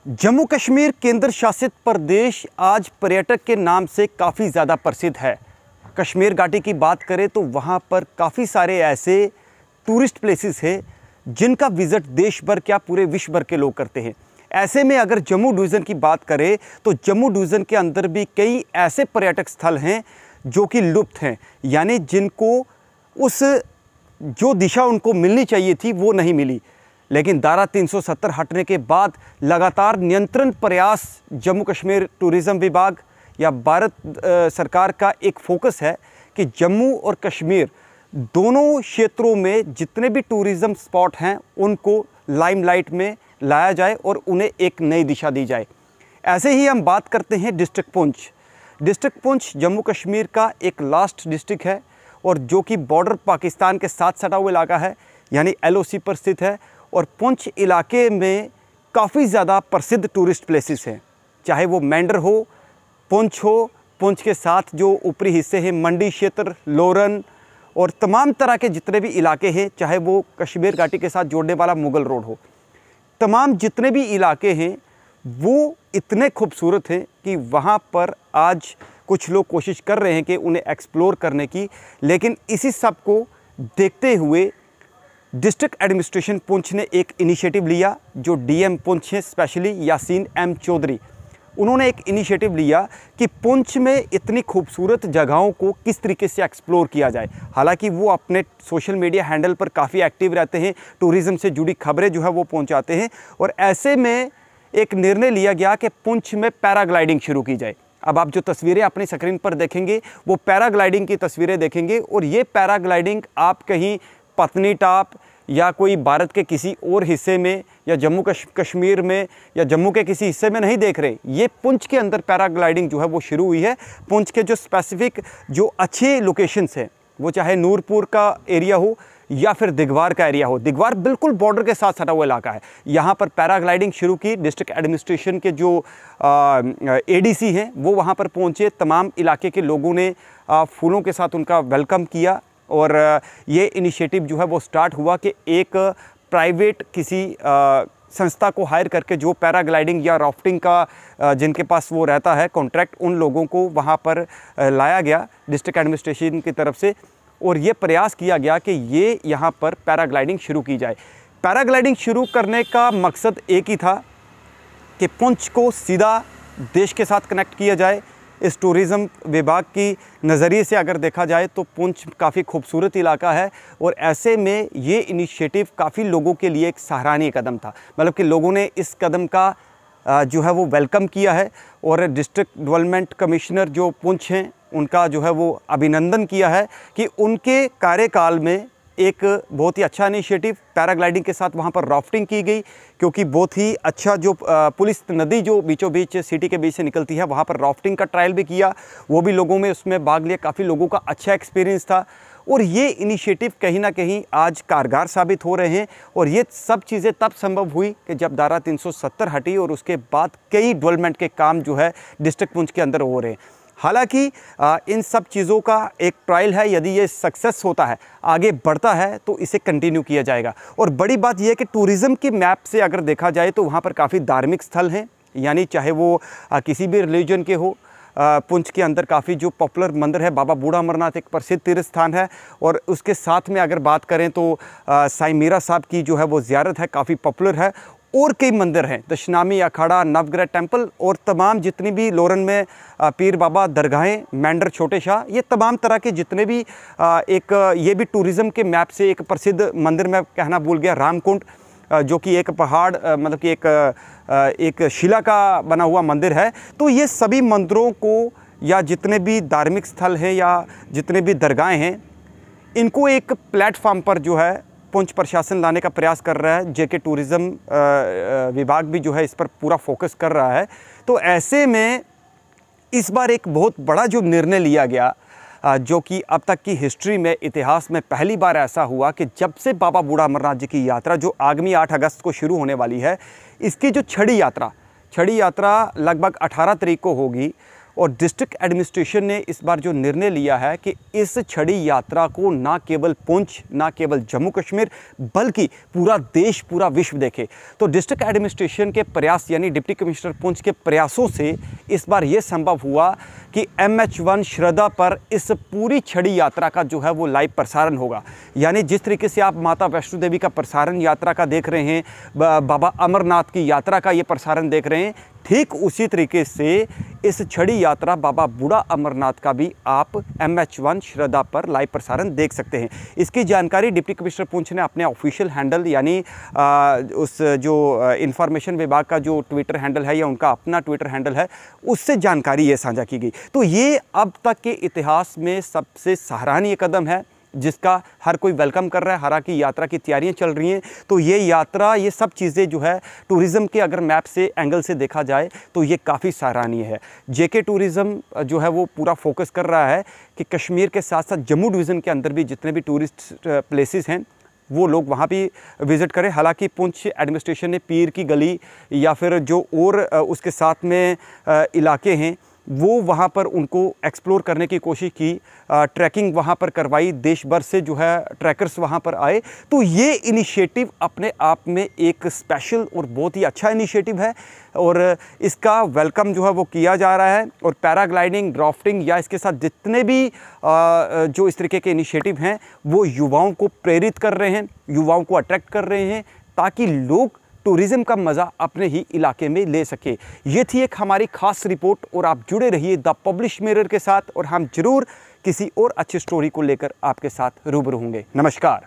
जम्मू कश्मीर केंद्र शासित प्रदेश आज पर्यटक के नाम से काफ़ी ज़्यादा प्रसिद्ध है। कश्मीर घाटी की बात करें तो वहाँ पर काफ़ी सारे ऐसे टूरिस्ट प्लेसेस हैं जिनका विज़िट देश भर क्या पूरे विश्व भर के लोग करते हैं। ऐसे में अगर जम्मू डिवीज़न की बात करें तो जम्मू डिवीज़न के अंदर भी कई ऐसे पर्यटक स्थल हैं जो कि लुप्त हैं, यानी जिनको उस जो दिशा उनको मिलनी चाहिए थी वो नहीं मिली। लेकिन धारा 370 हटने के बाद लगातार नियंत्रण प्रयास जम्मू कश्मीर टूरिज़्म विभाग या भारत सरकार का एक फोकस है कि जम्मू और कश्मीर दोनों क्षेत्रों में जितने भी टूरिज़्म स्पॉट हैं उनको लाइमलाइट में लाया जाए और उन्हें एक नई दिशा दी जाए। ऐसे ही हम बात करते हैं डिस्ट्रिक्ट पुंछ। डिस्ट्रिक्ट पुंछ जम्मू कश्मीर का एक लास्ट डिस्ट्रिक्ट है और जो कि बॉर्डर पाकिस्तान के साथ सटा हुआ इलाका है, यानी LOC पर स्थित है। और पुंछ इलाके में काफ़ी ज़्यादा प्रसिद्ध टूरिस्ट प्लेसेस हैं, चाहे वो मेंढर हो, पुंछ हो, पुंछ के साथ जो ऊपरी हिस्से हैं मंडी क्षेत्र, लोरन और तमाम तरह के जितने भी इलाके हैं, चाहे वो कश्मीर घाटी के साथ जोड़ने वाला मुगल रोड हो, तमाम जितने भी इलाके हैं वो इतने खूबसूरत हैं कि वहाँ पर आज कुछ लोग कोशिश कर रहे हैं कि उन्हें एक्सप्लोर करने की। लेकिन इसी सब को देखते हुए डिस्ट्रिक्ट एडमिनिस्ट्रेशन पुंछ ने एक इनिशिएटिव लिया, जो DM पुंछ हैं स्पेशली यासीन M चौधरी, उन्होंने एक इनिशिएटिव लिया कि पुंछ में इतनी खूबसूरत जगहों को किस तरीके से एक्सप्लोर किया जाए। हालांकि वो अपने सोशल मीडिया हैंडल पर काफ़ी एक्टिव रहते हैं, टूरिज़्म से जुड़ी खबरें जो है वो पहुंचाते हैं। और ऐसे में एक निर्णय लिया गया कि पुंछ में पैराग्लाइडिंग शुरू की जाए। अब आप जो तस्वीरें अपनी स्क्रीन पर देखेंगे वो पैराग्लाइडिंग की तस्वीरें देखेंगे, और ये पैराग्लाइडिंग आप कहीं पत्नी टॉप या कोई भारत के किसी और हिस्से में या जम्मू कश्मीर में या जम्मू के किसी हिस्से में नहीं देख रहे। ये पुंछ के अंदर पैराग्लाइडिंग जो है वो शुरू हुई है। पुंछ के जो स्पेसिफिक जो अच्छे लोकेशंस हैं, वो चाहे नूरपुर का एरिया हो या फिर दिगवार का एरिया हो। दिगवार बिल्कुल बॉर्डर के साथ सटा हुआ इलाका है। यहाँ पर पैराग्लाइडिंग शुरू की। डिस्ट्रिक्ट एडमिनिस्ट्रेशन के जो ADC हैं वो वहाँ पर पहुँचे। तमाम इलाके के लोगों ने फूलों के साथ उनका वेलकम किया और ये इनिशिएटिव जो है वो स्टार्ट हुआ कि एक प्राइवेट किसी संस्था को हायर करके जो पैराग्लाइडिंग या राफ्टिंग का जिनके पास वो रहता है कॉन्ट्रैक्ट, उन लोगों को वहाँ पर लाया गया डिस्ट्रिक्ट एडमिनिस्ट्रेशन की तरफ से। और ये प्रयास किया गया कि ये यहाँ पर पैराग्लाइडिंग शुरू की जाए। पैराग्लाइडिंग शुरू करने का मकसद एक ही था कि पुंछ को सीधा देश के साथ कनेक्ट किया जाए। इस टूरिज़्म विभाग की नज़रिए से अगर देखा जाए तो पुंछ काफ़ी खूबसूरत इलाका है, और ऐसे में ये इनिशिएटिव काफ़ी लोगों के लिए एक सराहनीय कदम था। मतलब कि लोगों ने इस कदम का जो है वो वेलकम किया है, और डिस्ट्रिक्ट डेवलपमेंट कमिश्नर जो पुंछ हैं उनका जो है वो अभिनंदन किया है कि उनके कार्यकाल में एक बहुत ही अच्छा इनिशिएटिव पैराग्लाइडिंग के साथ वहाँ पर राफ्टिंग की गई, क्योंकि बहुत ही अच्छा जो पुलिस नदी जो बीचों बीच सिटी के बीच से निकलती है वहाँ पर राफ्टिंग का ट्रायल भी किया। वो भी लोगों में उसमें भाग लिया, काफ़ी लोगों का अच्छा एक्सपीरियंस था। और ये इनिशिएटिव कहीं ना कहीं आज कारगर साबित हो रहे हैं। और ये सब चीज़ें तब संभव हुई कि जब धारा 370 हटी, और उसके बाद कई डेवलपमेंट के काम जो है डिस्ट्रिक्ट पुंछ के अंदर हो रहे हैं। हालांकि इन सब चीज़ों का एक ट्रायल है, यदि ये सक्सेस होता है, आगे बढ़ता है, तो इसे कंटिन्यू किया जाएगा। और बड़ी बात यह है कि टूरिज़्म की मैप से अगर देखा जाए तो वहाँ पर काफ़ी धार्मिक स्थल हैं, यानी चाहे वो किसी भी रिलीजन के हो। पुंछ के अंदर काफ़ी जो पॉपुलर मंदिर है, बाबा बूढ़ा अमरनाथ एक प्रसिद्ध तीर्थ स्थान है। और उसके साथ में अगर बात करें तो साईं मीरा साहब की जो है वो ज़ियारत है, काफ़ी पॉपुलर है। और कई मंदिर हैं, दशनामी अखाड़ा, नवग्रह टेम्पल, और तमाम जितनी भी लोरन में पीर बाबा दरगाहें, मेंढर छोटे शाह, ये तमाम तरह के जितने भी एक ये भी टूरिज़्म के मैप से एक प्रसिद्ध मंदिर मैं कहना भूल गया, रामकुंड, जो कि एक पहाड़ मतलब कि एक शिला का बना हुआ मंदिर है। तो ये सभी मंदिरों को या जितने भी धार्मिक स्थल हैं या जितने भी दरगाहें हैं, इनको एक प्लेटफॉर्म पर जो है पुंछ प्रशासन लाने का प्रयास कर रहा है। JK टूरिज़्म विभाग भी जो है इस पर पूरा फोकस कर रहा है। तो ऐसे में इस बार एक बहुत बड़ा जो निर्णय लिया गया, जो कि अब तक की हिस्ट्री में, इतिहास में पहली बार ऐसा हुआ कि जब से बाबा बूढ़ा अमरनाथ जी की यात्रा जो आगामी 8 अगस्त को शुरू होने वाली है, इसकी जो छड़ी यात्रा लगभग 18 तारीख को होगी। और डिस्ट्रिक्ट एडमिनिस्ट्रेशन ने इस बार जो निर्णय लिया है कि इस छड़ी यात्रा को ना केवल पुंछ, ना केवल जम्मू कश्मीर, बल्कि पूरा देश, पूरा विश्व देखे। तो डिस्ट्रिक्ट एडमिनिस्ट्रेशन के प्रयास यानी डिप्टी कमिश्नर पुंछ के प्रयासों से इस बार ये संभव हुआ कि MH1 श्रद्धा पर इस पूरी छड़ी यात्रा का जो है वो लाइव प्रसारण होगा। यानी जिस तरीके से आप माता वैष्णो देवी का प्रसारण यात्रा का देख रहे हैं, बाबा अमरनाथ की यात्रा का ये प्रसारण देख रहे हैं, ठीक उसी तरीके से इस छड़ी यात्रा बाबा बूढ़ा अमरनाथ का भी आप MH1 श्रद्धा पर लाइव प्रसारण देख सकते हैं। इसकी जानकारी डिप्टी कमिश्नर पुंछ ने अपने ऑफिशियल हैंडल यानी उस जो इंफॉर्मेशन विभाग का जो ट्विटर हैंडल है या उनका अपना ट्विटर हैंडल है, उससे जानकारी ये साझा की गई। तो ये अब तक के इतिहास में सबसे सराहनीय कदम है जिसका हर कोई वेलकम कर रहा है। हालांकि यात्रा की तैयारियां चल रही हैं, तो ये यात्रा, ये सब चीज़ें जो है टूरिज़्म के अगर मैप से एंगल से देखा जाए तो ये काफ़ी सराहनीय है। JK टूरिज़्म जो है वो पूरा फोकस कर रहा है कि कश्मीर के साथ साथ जम्मू डिवीज़न के अंदर भी जितने भी टूरिस्ट प्लेसेस हैं वो लोग वहाँ भी विज़िट करें। हालांकि पुंछ एडमिनिस्ट्रेशन ने पीर की गली या फिर जो और उसके साथ में इलाके हैं वो वहाँ पर उनको एक्सप्लोर करने की कोशिश की, ट्रैकिंग वहाँ पर करवाई, देश भर से जो है ट्रैकर्स वहाँ पर आए। तो ये इनिशिएटिव अपने आप में एक स्पेशल और बहुत ही अच्छा इनिशिएटिव है और इसका वेलकम जो है वो किया जा रहा है। और पैराग्लाइडिंग, ड्राफ्टिंग या इसके साथ जितने भी जो इस तरीके के इनिशिएटिव हैं वो युवाओं को प्रेरित कर रहे हैं, युवाओं को अट्रैक्ट कर रहे हैं ताकि लोग टूरिज़्म का मज़ा अपने ही इलाके में ले सके। ये थी एक हमारी खास रिपोर्ट और आप जुड़े रहिए द पब्लिश मिरर के साथ और हम ज़रूर किसी और अच्छी स्टोरी को लेकर आपके साथ रूबरू होंगे। नमस्कार।